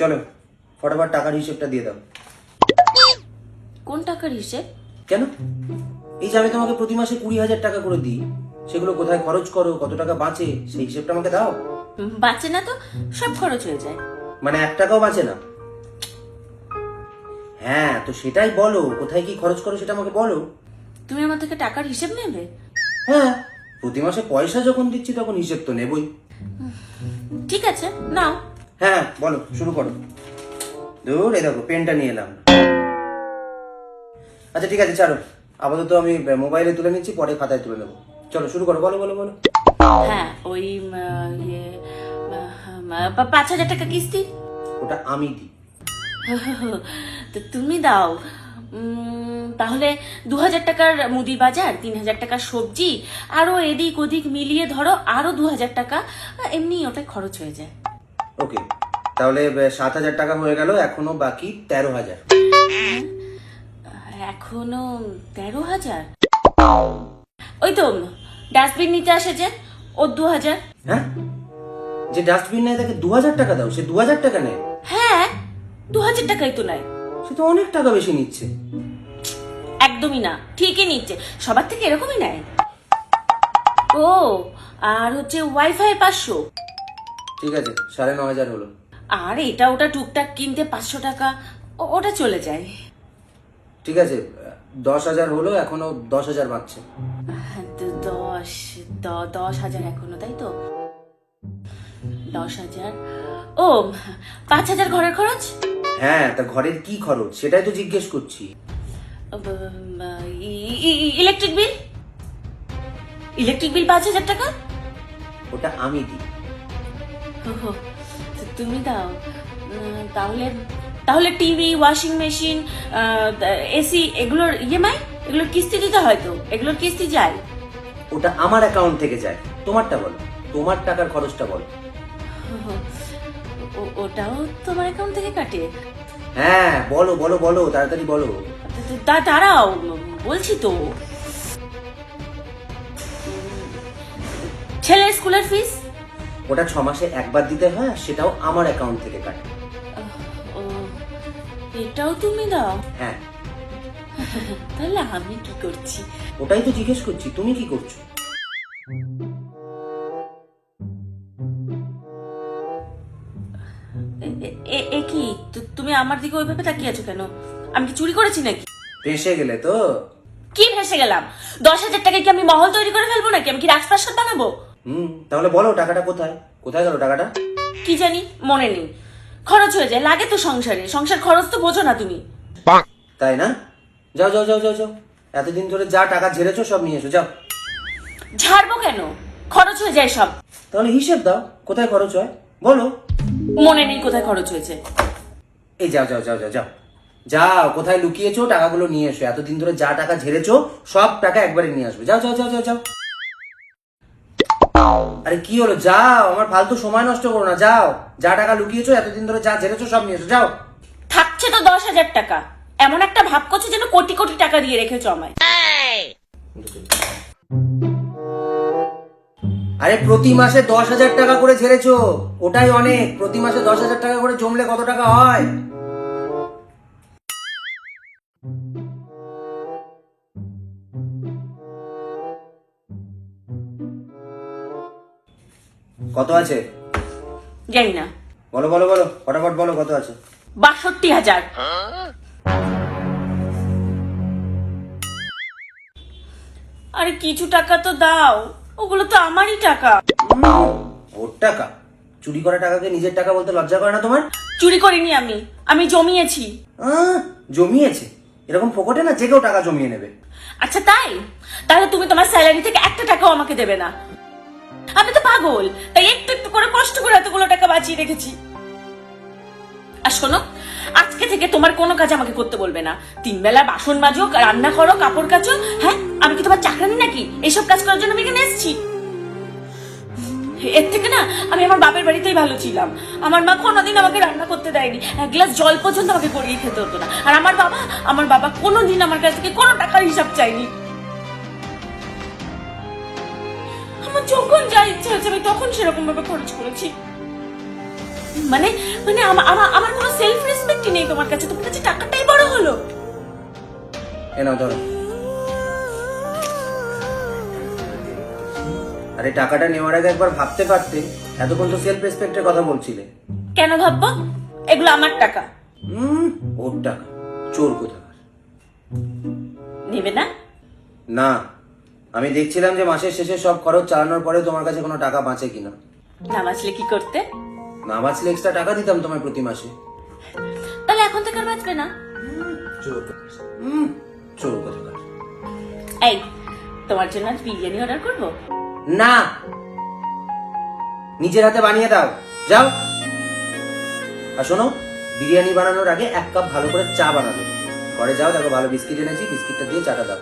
চলো ফটাফট টাকার হিসেবটা দিয়ে দাও। কোন টাকার হিসেব? কেন? এই যে আমি তোমাকে প্রতি মাসে 20,000 টাকা করে দিই, সেগুলো কোথায় খরচ করো, কত টাকা বাঁচে, সেই হিসেবটা আমাকে দাও। বাঁচে না তো, সব খরচ হয়ে যায়। মানে 1 টাকাও বাঁচে না? হ্যাঁ, তো সেটাই বলো, কোথায় কি খরচ করো সেটা আমাকে বলো। তুমি আমার থেকে টাকার হিসেব নেবে? হ্যাঁ, প্রতি মাসে পয়সা যখন দিচ্ছি তখন হিসেব তো নেবই। ঠিক আছে, নাও। হ্যাঁ বলো, শুরু করো। দূর, এই দেখো পেনটা নিয়ে এলাম। আচ্ছা ঠিক আছে, ছাড়ো, আপাতত আমি মোবাইলে তুলে নিচ্ছি, পরে খাতায় তুলে নেবো। চলো শুরু করো, বলো বলো বলো। হ্যাঁ, ওই 5,000 টাকা কিস্তি। ওটা আমি দিই। তো তুমি দাও। তাহলে 2,000 টাকার মুদি বাজার, 3,000 টাকার সবজি, আরো এদিক ওদিক মিলিয়ে ধরো আরো 2,000 টাকা, এমনি ওটা খরচ হয়ে যায়। ওকে, তাহলে 7,000 টাকা হয়ে গেল, এখনো বাকি 13,000। এখনো 13,000? ওই তো ডাস্টবিন নিতে আসে যে, ও 2,000। হ্যাঁ, যে ডাস্টবিন নেয় তাকে 2,000 টাকা দাও, সে 2,000 টাকা নেয়? হ্যাঁ, 2,000 টাকাই তো নাই। সে তো অনেক টাকা বেশি নিচ্ছে। একদমই না, ঠিকই নিচ্ছে, সবার থেকে এরকমই নেয়। ও, আর হচ্ছে ওয়াইফাই 500। ঠিক আছে, 9,500 হলো। আর এটা ওটা টুকটাক কিনতে 500 টাকা, ওটা চলে যায়। ঠিক আছে, 10,000 হলো, এখনো 10,000 বাঁচছে। 10,000 এখনো, তাই তো? 10,000। ও, 5,000 ঘরের খরচ। হ্যাঁ, তা ঘরের কি খরচ সেটাই তো জিজ্ঞেস করছি। ইলেকট্রিক বিল, ইলেকট্রিক বিল 5,000 টাকা। ওটা আমি দিই। ওহো, তো তুমি দাও। তাহলে তাহলে টিভি, ওয়াশিং মেশিন, এসি, এগুলোর ইএমআই, এগুলোর কিস্তি দিতে হয় তো, এগুলোর কিস্তি যায়। ওটা আমার অ্যাকাউন্ট থেকে যায়। তোমারটা বলো, তোমার টাকার খরচটা বলো। ওটাও তোমার অ্যাকাউন্ট থেকে কাটে? হ্যাঁ বলো বলো বলো, তাড়াতাড়ি বলো। দাঁড়াও, বলছি তো। ছেলের স্কুলের ফিস? ওটা 6 মাসে একবার দিতে হয়, আর সেটাও আমার অ্যাকাউন্ট থেকে কাটে। এটাও তুমি দাও? হ্যাঁ। তাহলে আমি কি করছি? ওটাই তো জিজ্ঞেস করছি, তুমি কি করছো? এ কি, তুমি আমার দিকে ওইভাবে তাকিয়ে আছো কেন? আমি কি চুরি করেছি নাকি? ফেঁসে গেলে তো। কি ভেসে গেলাম? 10,000 টাকায় কি আমি মহল তৈরি করে ফেলবো নাকি? আমি কি রাজপ্রাসাদ বানাবো? তাহলে বলো টাকাটা কোথায়, কোথায় গেল টাকাটা? কি জানি, মনে নেই। খরচ হয়ে যায়, লাগে তো সংসারে, সংসার খরচ তো বোঝো না তুমি। তাই না? যাও যাও যাও যাও যাও, এতদিন ধরে যা টাকা ঝেড়েছো সব নিয়ে এসো, যাও। ঝাড়বো কেন? খরচ হয়ে যায় সব। তাহলে হিসেব দাও, কোথায় খরচ হয় বলো। মনে নেই কোথায় খরচ হয়েছে। এই যাও যাও যাও যাও যাও যাও, কোথায় লুকিয়েছো টাকাগুলো নিয়ে এসো। এতদিন ধরে যা টাকা ঝেড়েছো সব টাকা একবারে নিয়ে আসবে, যাও যাও যাও যাও যাও। আরে কি হলো, যাও, আমার ফালতু সময় নষ্ট করো না, যাও। যা টাকা লুকিয়েছো এতদিন ধরে যা ঝেড়েছো সব নিয়ে এসো, যাও। থাকছে তো 10,000 টাকা, এমন একটা ভাব করছে যেন কোটি কোটি টাকা দিয়ে রেখেছো আমায়। আরে প্রতি মাসে 10,000 টাকা করে ঝেড়েছো, ওটাই অনেক। প্রতি মাসে 10,000 টাকা করে জমলে কত টাকা হয়? কত আছে জানি না। বলো বলো বলো, ফটাফট বলো কত আছে। 62,000। আরে কিছু টাকা তো দাও, ওগুলো তো আমারই টাকা। ওর টাকা? চুরি করা টাকাকে নিজের টাকা বলতে লজ্জা করে না তোমার? চুরি করিনি আমি, আমি জমিয়েছি। জমিয়েছে? এরকম ফোকটে না যে কেউ টাকা জমিয়ে নেবে। আচ্ছা তাই? তাহলে তুমি তোমার স্যালারি থেকে 1 টাকাও আমাকে দেবে না? আমি তো পাগল, তাই একটু একটু করে কষ্ট করে এতগুলো টাকা বাঁচিয়ে রেখেছি। আর শোনো, আজকে থেকে তোমার কোনো কাজ আমাকে করতে বলবে না। 3 বেলা বাসন মাজো, রান্না করো, কাপড় কাচো। হ্যাঁ, আমি কি তোমার চাকরানি নাকি এইসব কাজ করার জন্য আমি এখানে এসেছি? এর থেকে না আমি আমার বাপের বাড়িতেই ভালো ছিলাম। আমার মা কোনোদিন আমাকে রান্না করতে দেয়নি, 1 গ্লাস জল পর্যন্ত আমাকে করিয়ে খেতে হতো না। আর আমার বাবা কোনোদিন আমার কাছ থেকে কোনো টাকার হিসাব চাইনি। আমার যখন যা ইচ্ছা হয়েছে আমি তখন সেরকম ভাবে খরচ করেছি। মানে মানে আমার কোনো সেলফ রেসপেক্টই নেই তোমার কাছে, তোমার কাছে টাকাটাই বড় হলো। এ নাও ধরো। আরে টাকাটা নেওয়ার আগে একবার ভাবতে পারতে, এতক্ষণ তো সেলফ রেসপেক্টের কথা বলছিলে। কেন ভাববো? এগুলো আমার টাকা। ওর টাকা, চোর কোথাকার। নেবে না? না, আমি দেখছিলাম যে মাসের শেষে সব খরচ চালানোর পরে তোমার কাছে কোনো টাকা বাঁচে কিনা। না বাঁচলে কি করতে? না বাঁচলে এক্সট্রা টাকা দিতাম তোমায় প্রতি মাসে। তাহলে এখন থেকে আর বাঁচবে না? চোর চোর কোথাকার। এই, তোমার জন্য আজ বিরিয়ানি অর্ডার করবো? না, নিজের হাতে বানিয়ে দাও, যাও। আর শোনো, বিরিয়ানি বানানোর আগে 1 কাপ ভালো করে চা বানাবে। ঘরে যাও, দেখো ভালো বিস্কিট এনেছি, বিস্কিটটা দিয়ে চাটা দাও।